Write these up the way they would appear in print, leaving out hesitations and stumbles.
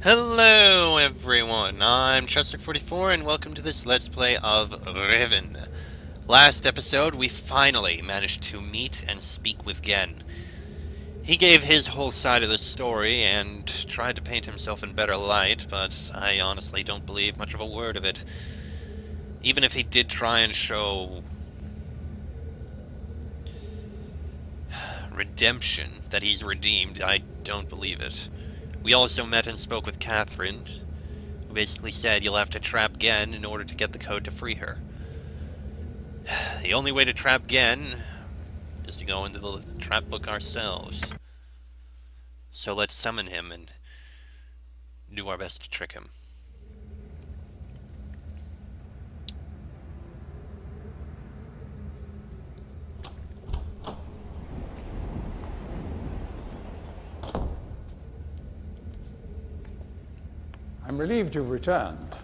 Hello everyone, I'm Chester44 and welcome to this Let's Play of Riven. Last episode, we finally managed to meet and speak with Gen. He gave his whole side of the story and tried to paint himself in better light, but I honestly don't believe much of a word of it. Even if he did try and show redemption, that he's redeemed, I don't believe it. We also met and spoke with Katherine, who basically said you'll have to trap Gen in order to get the code to free her. The only way to trap Gen is to go into the trap book ourselves. So let's summon him and do our best to trick him. I'm relieved you've returned.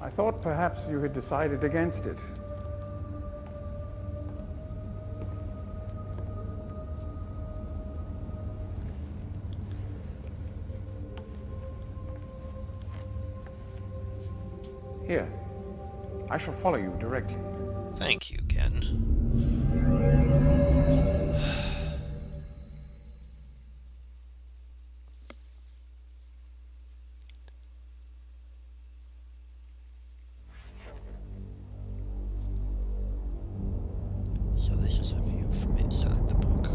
I thought perhaps you had decided against it. Here, I shall follow you directly. Thank you, Gen. So this is a view from inside the book.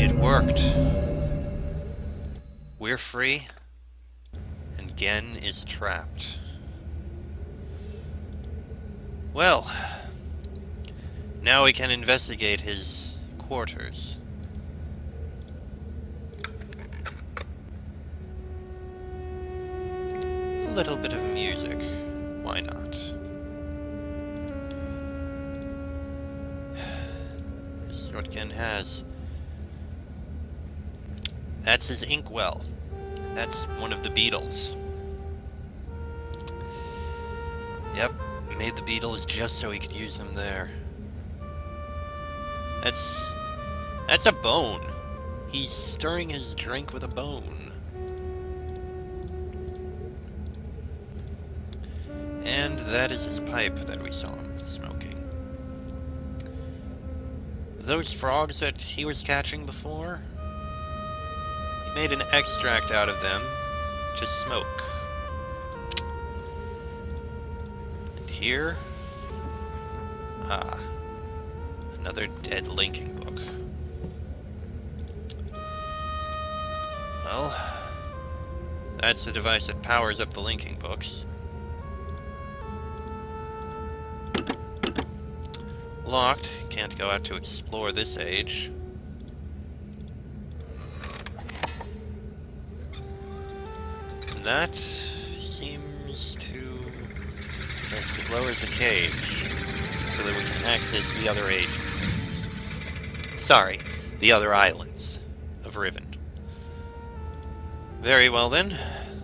It worked. We're free, and Gen is trapped. Well, now we can investigate his quarters. A little bit of music. Why not? This is what Gen has. That's his inkwell. That's one of the beetles. Yep, made the beetles just so he could use them there. That's a bone. He's stirring his drink with a bone. And that is his pipe that we saw him smoking. Those frogs that he was catching before, he made an extract out of them to smoke. And here, another dead linking book. Well, that's the device that powers up the linking books. Locked, can't go out to explore this age. That seems to... Yes, it lowers the cage, so that we can access the other ages. Sorry, the other islands of Riven. Very well then,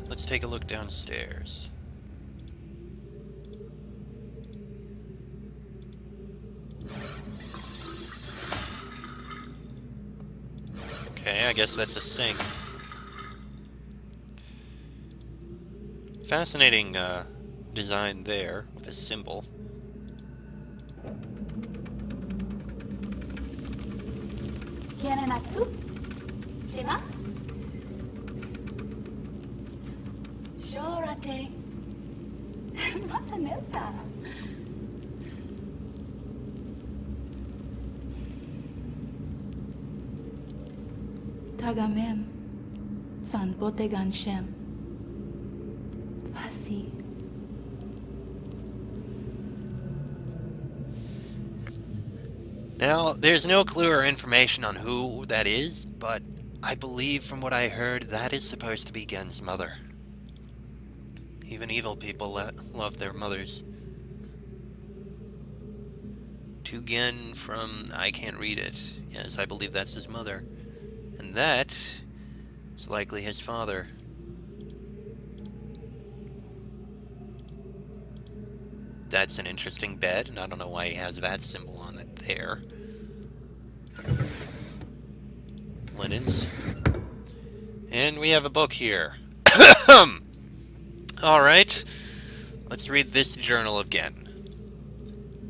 let's take a look downstairs. Okay, I guess that's a sink. Fascinating design there, with a symbol. Natsu? Shima? Shorate. Mata neta. Tagamem. San Botegan Shem. Fasi. Now, there's no clue or information on who that is, but I believe from what I heard, that is supposed to be Gen's mother. Even evil people love their mothers. To Gen from... I can't read it. Yes, I believe that's his mother. And that is likely his father. That's an interesting bed, and I don't know why he has that symbol on it there. Linens. And we have a book here. Alright, let's read this journal again.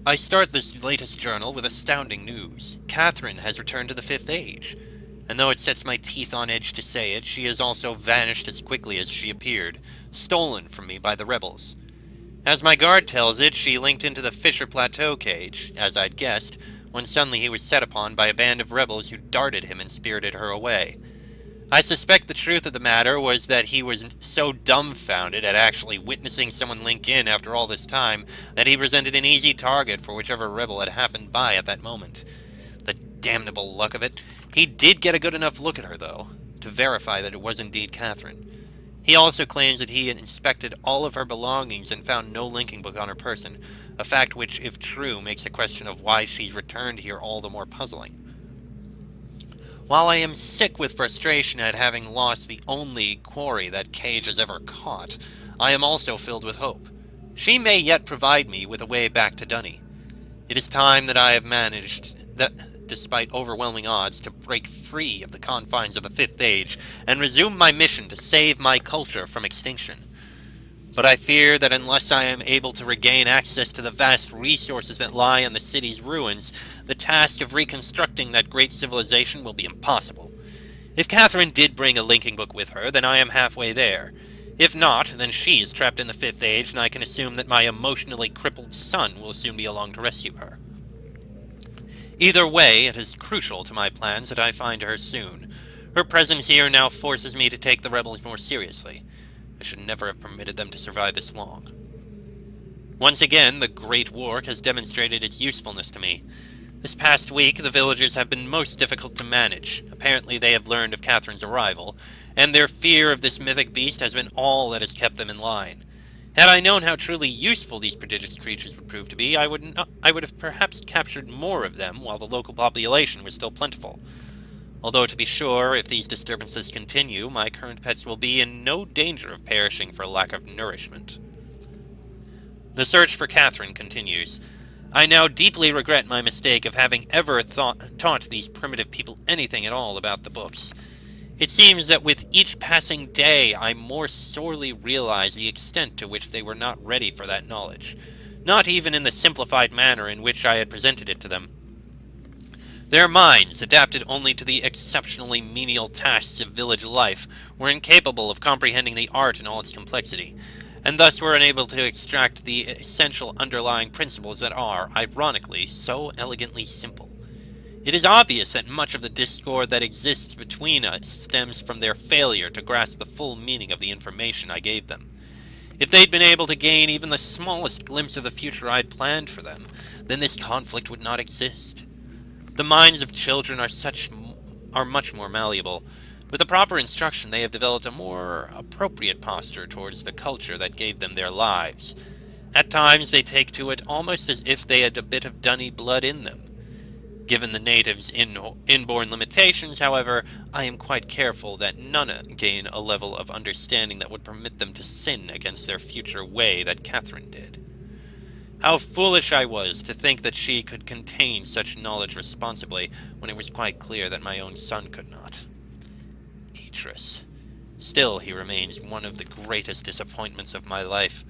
I start this latest journal with astounding news. Katherine has returned to the Fifth Age. And though it sets my teeth on edge to say it, she has also vanished as quickly as she appeared, stolen from me by the rebels. As my guard tells it, she linked into the Fisher Plateau cage, as I'd guessed, when suddenly he was set upon by a band of rebels who darted him and spirited her away. I suspect the truth of the matter was that he was so dumbfounded at actually witnessing someone link in after all this time that he presented an easy target for whichever rebel had happened by at that moment. The damnable luck of it. He did get a good enough look at her, though, to verify that it was indeed Katherine. He also claims that he had inspected all of her belongings and found no linking book on her person, a fact which, if true, makes the question of why she's returned here all the more puzzling. While I am sick with frustration at having lost the only quarry that cage has ever caught, I am also filled with hope. She may yet provide me with a way back to Dunny. It is time that I have managed, that despite overwhelming odds, to break free of the confines of the Fifth Age and resume my mission to save my culture from extinction. But I fear that unless I am able to regain access to the vast resources that lie in the city's ruins, the task of reconstructing that great civilization will be impossible. If Katherine did bring a linking book with her, then I am halfway there. If not, then she's trapped in the Fifth Age, and I can assume that my emotionally crippled son will soon be along to rescue her. Either way, it is crucial to my plans that I find her soon. Her presence here now forces me to take the rebels more seriously. I should never have permitted them to survive this long. Once again, the Great War has demonstrated its usefulness to me. This past week, the villagers have been most difficult to manage. Apparently they have learned of Katherine's arrival, and their fear of this mythic beast has been all that has kept them in line. Had I known how truly useful these prodigious creatures would prove to be, I would have perhaps captured more of them while the local population was still plentiful. Although, to be sure, if these disturbances continue, my current pets will be in no danger of perishing for lack of nourishment. The search for Katherine continues. I now deeply regret my mistake of having ever taught these primitive people anything at all about the books. It seems that with each passing day, I more sorely realize the extent to which they were not ready for that knowledge, not even in the simplified manner in which I had presented it to them. Their minds, adapted only to the exceptionally menial tasks of village life, were incapable of comprehending the art in all its complexity, and thus were unable to extract the essential underlying principles that are, ironically, so elegantly simple. It is obvious that much of the discord that exists between us stems from their failure to grasp the full meaning of the information I gave them. If they'd been able to gain even the smallest glimpse of the future I'd planned for them, then this conflict would not exist. The minds of children are much more malleable. With the proper instruction, they have developed a more appropriate posture towards the culture that gave them their lives. At times, they take to it almost as if they had a bit of Dunny blood in them. Given the natives' inborn limitations, however, I am quite careful that none gain a level of understanding that would permit them to sin against their future way that Katherine did. How foolish I was to think that she could contain such knowledge responsibly, when it was quite clear that my own son could not. Atrus. Still, he remains one of the greatest disappointments of my life.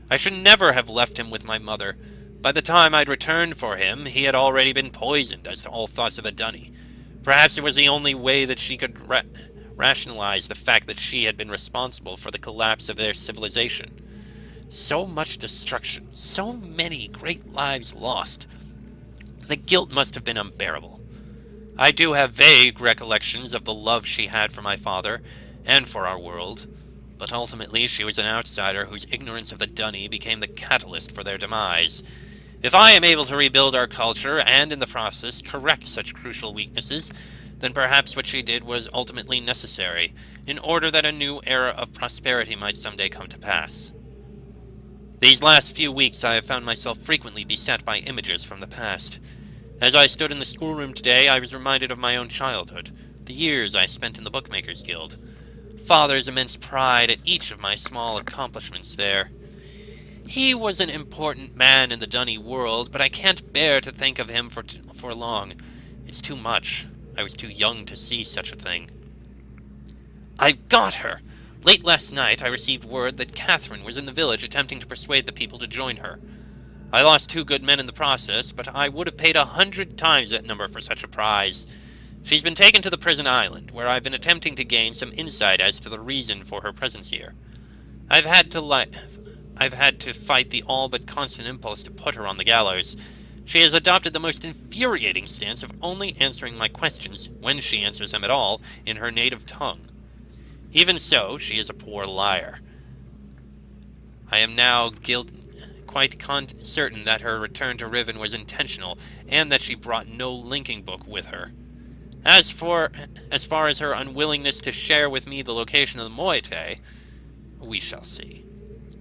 I should never have left him with my mother. By the time I'd returned for him, he had already been poisoned as to all thoughts of the Dunny. Perhaps it was the only way that she could rationalize the fact that she had been responsible for the collapse of their civilization. So much destruction, so many great lives lost. The guilt must have been unbearable. I do have vague recollections of the love she had for my father, and for our world, but ultimately she was an outsider whose ignorance of the Dunny became the catalyst for their demise. If I am able to rebuild our culture, and in the process correct such crucial weaknesses, then perhaps what she did was ultimately necessary, in order that a new era of prosperity might someday come to pass. These last few weeks I have found myself frequently beset by images from the past. As I stood in the schoolroom today, I was reminded of my own childhood, the years I spent in the Bookmakers Guild, Father's immense pride at each of my small accomplishments there. He was an important man in the Dunny world, but I can't bear to think of him for long. It's too much. I was too young to see such a thing. I've got her! Late last night, I received word that Katherine was in the village attempting to persuade the people to join her. I lost 2 good men in the process, but I would have paid 100 times that number for such a prize. She's been taken to the prison island, where I've been attempting to gain some insight as to the reason for her presence here. I've had to fight the all but constant impulse to put her on the gallows. She has adopted the most infuriating stance of only answering my questions, when she answers them at all, in her native tongue. Even so, she is a poor liar. I am now quite certain that her return to Riven was intentional, and that she brought no linking book with her. As far as her unwillingness to share with me the location of the Moiete, we shall see.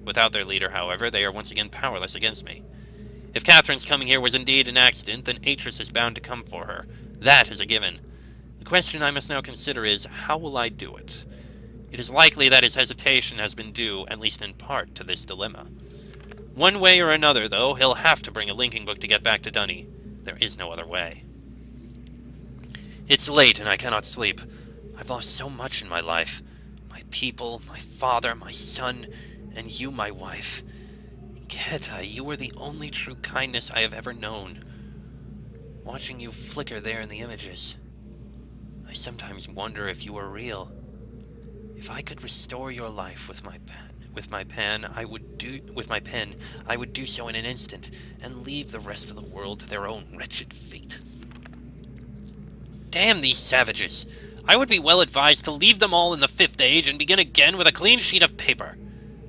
Without their leader, however, they are once again powerless against me. If Katherine's coming here was indeed an accident, then Atrus is bound to come for her. That is a given. The question I must now consider is, how will I do it? It is likely that his hesitation has been due, at least in part, to this dilemma. One way or another, though, he'll have to bring a linking book to get back to Dunny. There is no other way. It's late and I cannot sleep. I've lost so much in my life. My people, my father, my son, and you, my wife. Keta, you were the only true kindness I have ever known. Watching you flicker there in the images, I sometimes wonder if you are real. If I could restore your life with my pen, I would do so in an instant, and leave the rest of the world to their own wretched fate. Damn these savages! I would be well advised to leave them all in the 5th Age and begin again with a clean sheet of paper.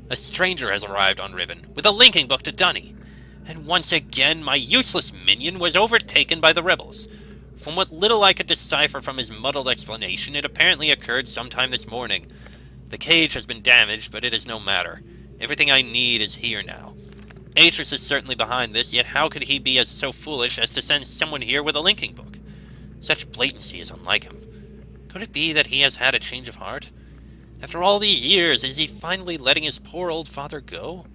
A stranger has arrived on Riven, with a linking book to Dunny, and once again my useless minion was overtaken by the rebels. From what little I could decipher from his muddled explanation, it apparently occurred sometime this morning. The cage has been damaged, but it is no matter. Everything I need is here now. Atrus is certainly behind this, yet how could he be so foolish as to send someone here with a linking book? Such blatancy is unlike him. Could it be that he has had a change of heart? After all these years, is he finally letting his poor old father go?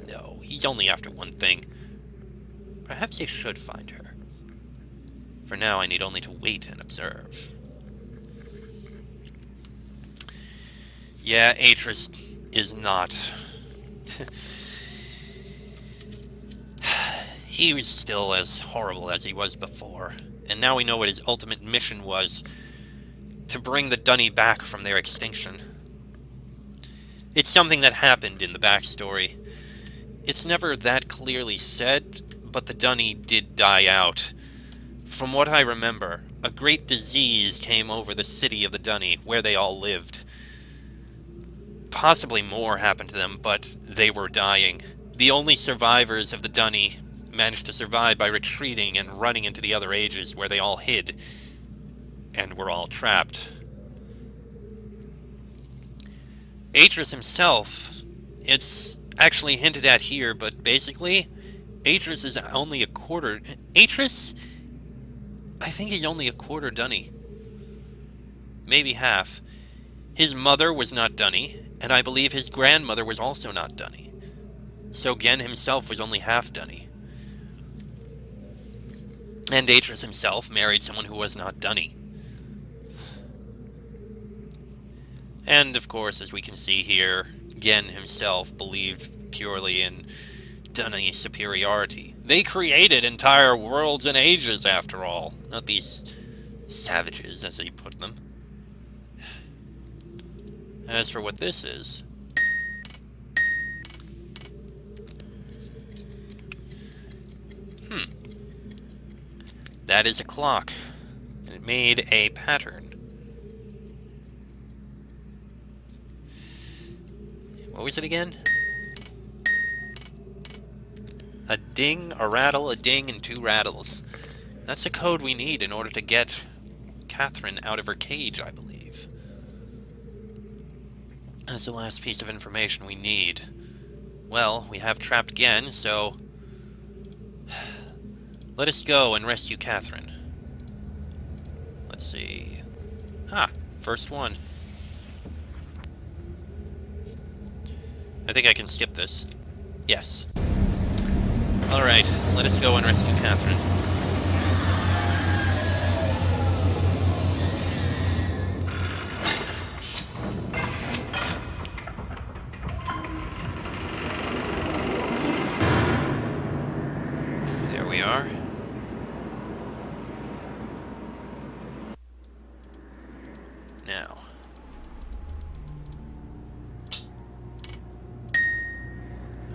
No, he's only after one thing. Perhaps he should find her. For now, I need only to wait and observe. Yeah, Atrus is not. He was still as horrible as he was before, and now we know what his ultimate mission was: to bring the Dunny back from their extinction. It's something that happened in the backstory. It's never that clearly said, but the Dunny did die out. From what I remember, a great disease came over the city of the Dunny, where they all lived. Possibly more happened to them, but they were dying. The only survivors of the Dunny managed to survive by retreating and running into the other ages, where they all hid, and were all trapped. Atrus himself, it's actually hinted at here, but basically, Atrus is only a quarter... Atrus? I think he's only a quarter Dunny. Maybe half. His mother was not Dunny, and I believe his grandmother was also not Dunny. So Gen himself was only half Dunny. And Atrus himself married someone who was not Dunny. And, of course, as we can see here, Gen himself believed purely in Dunny superiority. They created entire worlds and ages, after all. Not these savages, as he put them. As for what this is... That is a clock. And it made a pattern. What was it again? A ding, a rattle, a ding, and 2 rattles. That's the code we need in order to get Katherine out of her cage, I believe. That's the last piece of information we need. Well, we have trapped Gen, so... let us go and rescue Katherine. Let's see... Ha! First one. I think I can skip this. Yes. Alright, let us go and rescue Katherine. There we are. Now.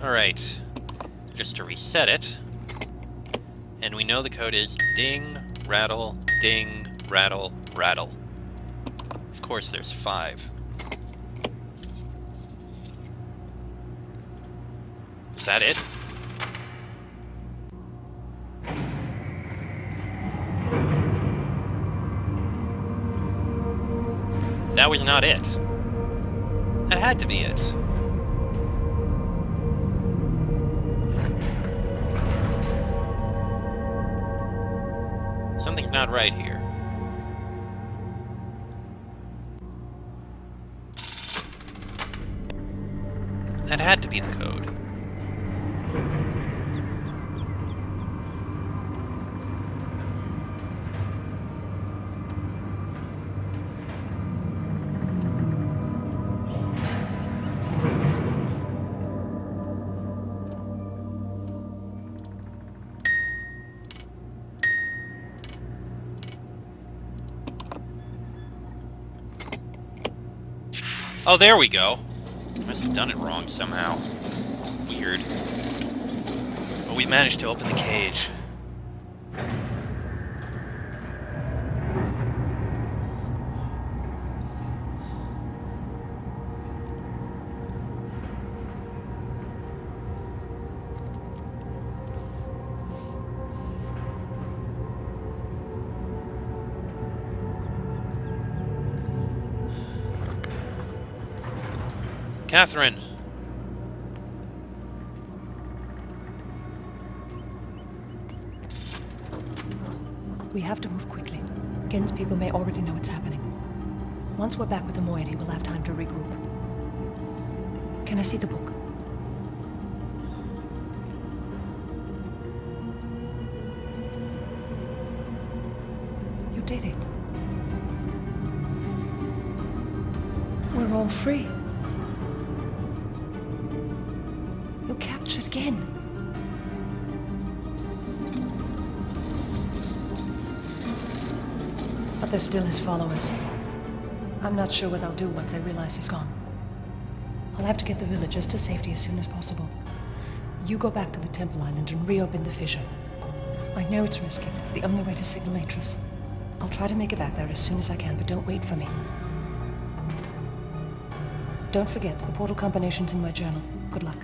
Alright. Just to reset it. And we know the code is ding, rattle, rattle. Of course there's 5. Is that it? That was not it. That had to be it. Something's not right here. That had to be the code. Oh, there we go. Must have done it wrong somehow. Weird. But we managed to open the cage. Katherine! We have to move quickly. Gen's people may already know what's happening. Once we're back with the moiety, we'll have time to regroup. Can I see the book? You did it. We're all free. You captured Gen. But there's still his followers. I'm not sure what I'll do once I realize he's gone. I'll have to get the villagers to safety as soon as possible. You go back to the Temple Island and reopen the fissure. I know it's risky, but it's the only way to signal Atrus. I'll try to make it back there as soon as I can, but don't wait for me. Don't forget, the portal combination's in my journal. Good luck.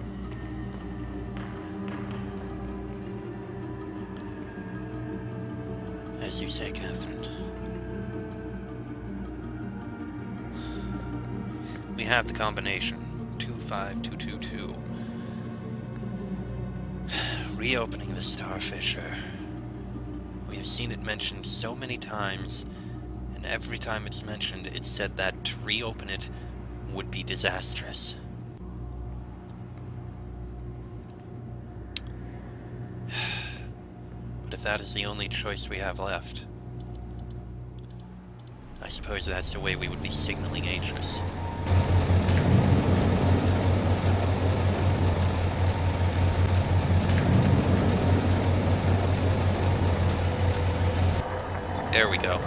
As you say, Katherine. We have the combination. 25222. Reopening the Star Fissure. We have seen it mentioned so many times, and every time it's mentioned, it's said that to reopen it would be disastrous. But if that is the only choice we have left, I suppose that's the way we would be signaling Atrus. There we go.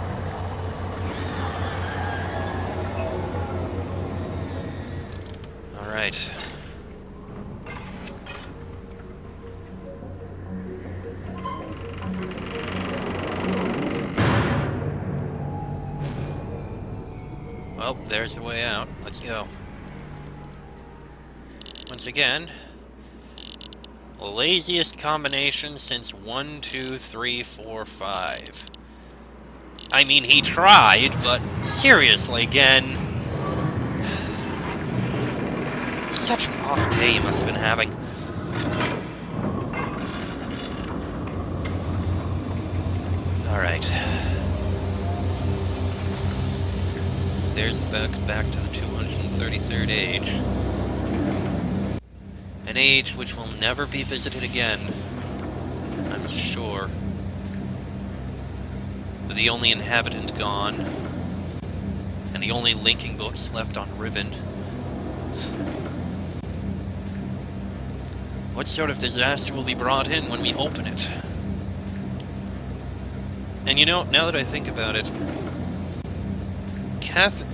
All right. Well, there's the way out. Let's go. Once again, laziest combination since 1, 2, 3, 4, 5. I mean, he tried, but seriously, again. Such an off day he must have been having. Alright. There's the back to the 233rd age. An age which will never be visited again, I'm sure. With the only inhabitant gone, and the only linking books left on Riven. What sort of disaster will be brought in when we open it? And you know, now that I think about it, Katherine...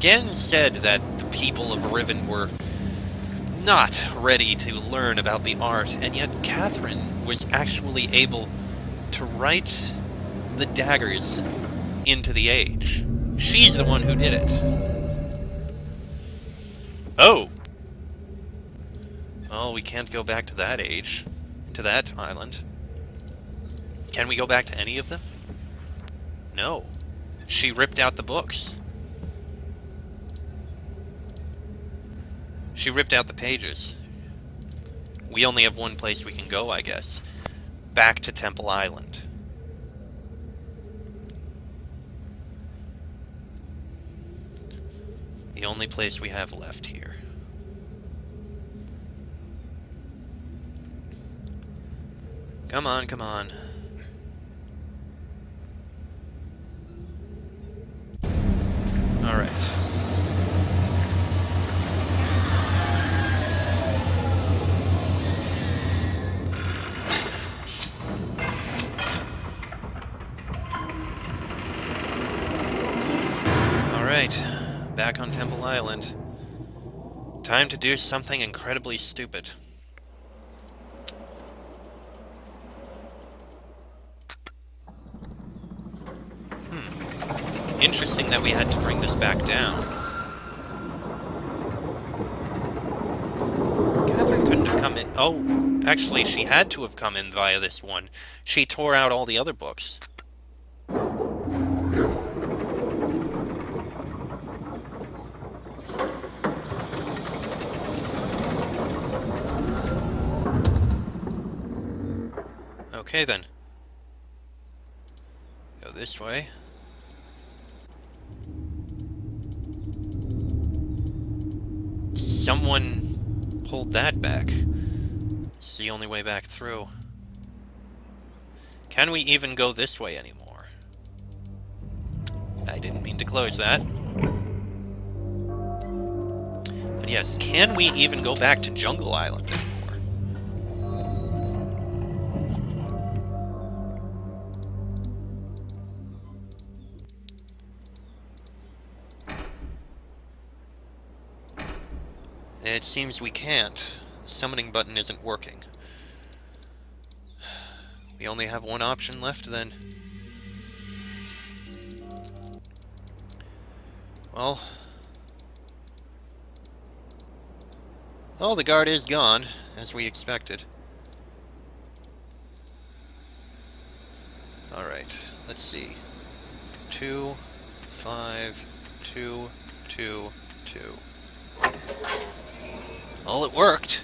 Gen said that the people of Riven were not ready to learn about the art, and yet Katherine was actually able to write the daggers into the age. She's the one who did it. Oh! Well, we can't go back to that age, to that island. Can we go back to any of them? No. She ripped out the books. She ripped out the pages. We only have one place we can go, I guess. Back to Temple Island. The only place we have left here. Come on, come on. Alright. Alright. Back on Temple Island. Time to do something incredibly stupid. Interesting that we had to bring this back down. Katherine couldn't have come in... Oh, actually, she had to have come in via this one. She tore out all the other books. Okay, then. Go this way. Someone pulled that back. It's the only way back through. Can we even go this way anymore? I didn't mean to close that. But yes, can we even go back to Jungle Island anymore? It seems we can't. The summoning button isn't working. We only have one option left then. Well... Well, the guard is gone, as we expected. Alright, let's see. 2, 5, 2, 2, 2. Well, it worked.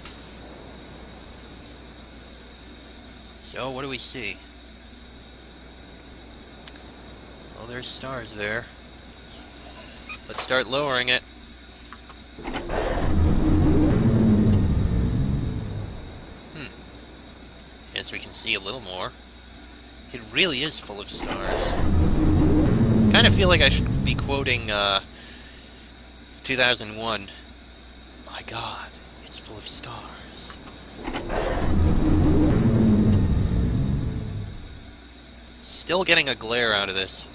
So, what do we see? Well, there's stars there. Let's start lowering it. Guess we can see a little more. It really is full of stars. Kind of feel like I should be quoting, 2001. My God, it's full of stars. Still getting a glare out of this.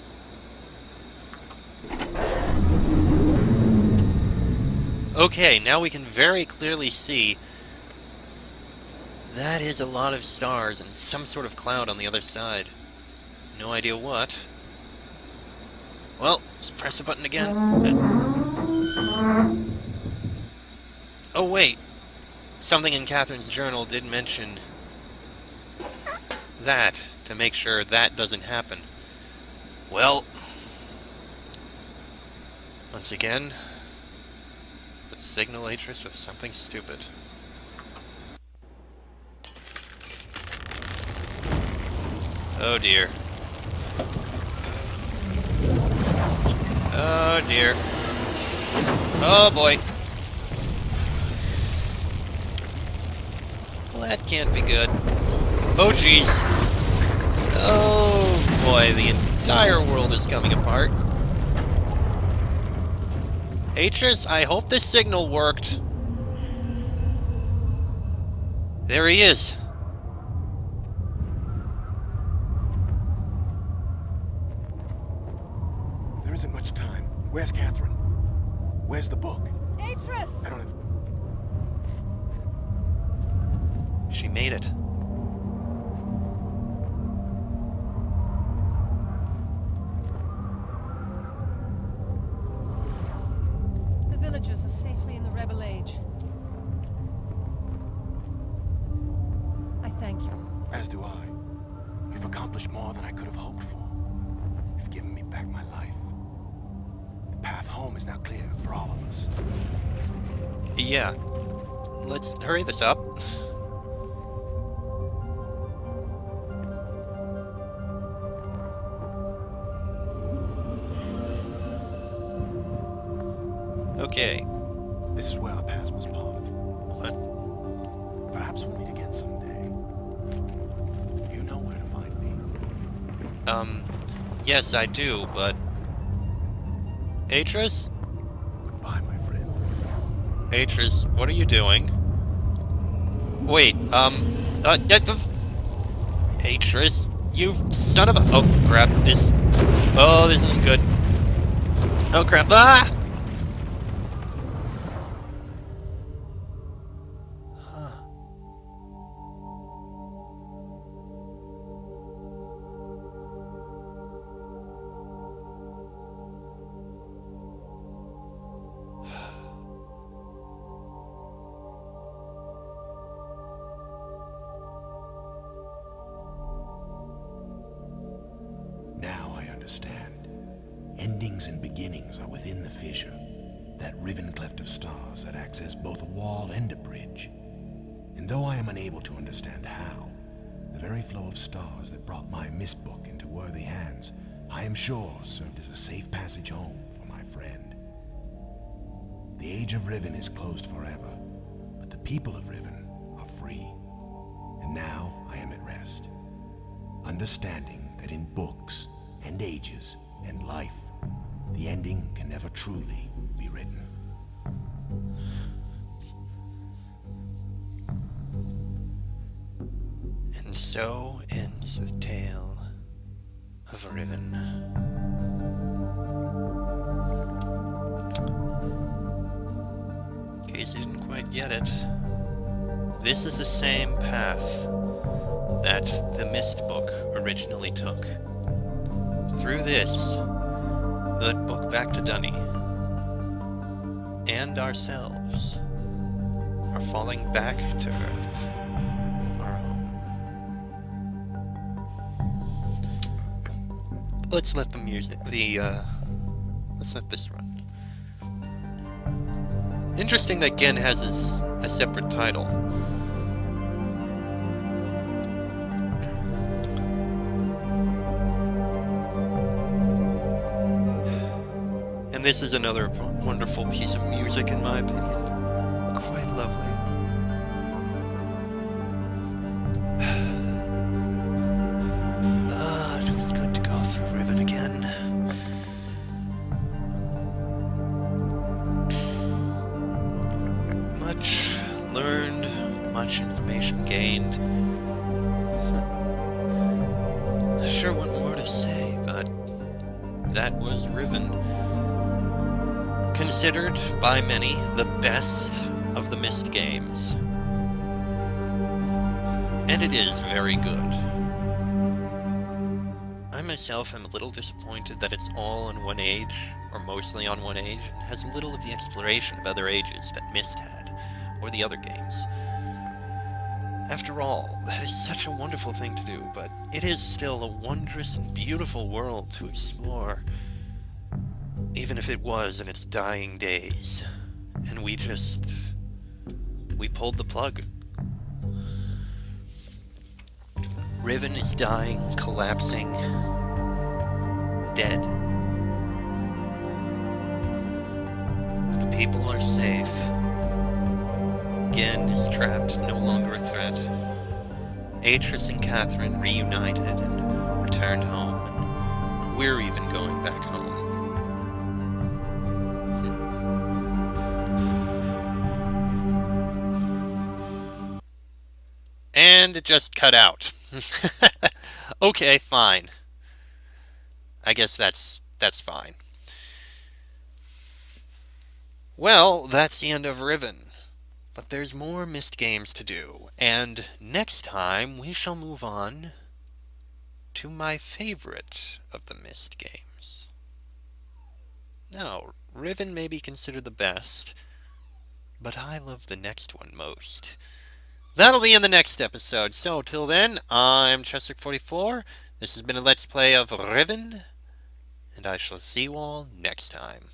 Okay, now we can very clearly see that is a lot of stars and some sort of cloud on the other side. No idea what. Well, let's press the button again. Oh wait, something in Katherine's journal did mention that, to make sure that doesn't happen. Well, once again, let's signal Atrus with something stupid. Oh dear. Oh dear. Oh boy. Well, that can't be good. Oh jeez. Oh boy, the entire world is coming apart. Atrus, I hope this signal worked. There he is. There isn't much time. Where's Katherine? Where's the book? Atrus! I don't... She made it. The villagers are safely in the Rebel Age. I thank you. As do I. You've accomplished more than I could have hoped for. You've given me back my life. The path home is now clear for all of us. Yeah. Let's hurry this up. Okay. This is where our paths must part. What? Perhaps we'll meet again someday. You know where to find me. Yes, I do, but... Atrus? Goodbye, my friend. Atrus, what are you doing? Wait, Atrus, you son of a... Oh, crap, this... Oh, this isn't good. Oh, crap, ah! Now I understand. Endings and beginnings are within the fissure. That riven cleft of stars that acts as both a wall and a bridge. And though I am unable to understand how, the very flow of stars that brought my mist book into worthy hands, I am sure served as a safe passage home for my friend. The age of Riven is closed forever, but the people of Riven are free. And now I am at rest, understanding that in books and ages and life, the ending can never truly be written. And so ends the tale of Riven. In case you didn't quite get it, this is the same path that the Mist Book originally took. Through this, the book back to Dunny, and ourselves, are falling back to Earth, our home. Let's let the music, let's let this run. Interesting that Gen has a separate title. And this is another wonderful piece of music, in my opinion. Quite lovely. It was good to go through Riven again. Much learned, much information gained. Not sure what more to say, but that was Riven. Considered by many the best of the Myst games. And it is very good. I myself am a little disappointed that it's all on one age, or mostly on one age, and has little of the exploration of other ages that Myst had, or the other games. After all, that is such a wonderful thing to do, but it is still a wondrous and beautiful world to explore. Even if it was in its dying days. And we pulled the plug. Riven is dying, collapsing, dead. The people are safe. Gen is trapped, no longer a threat. Atrus and Katherine reunited and returned home, and we're even going back home. And it just cut out. Okay, fine. I guess that's fine. Well, that's the end of Riven. But there's more Myst games to do, and next time we shall move on to my favorite of the Myst games. Now, Riven may be considered the best, but I love the next one most. That'll be in the next episode, so till then, I'm Chester44, this has been a Let's Play of Riven, and I shall see you all next time.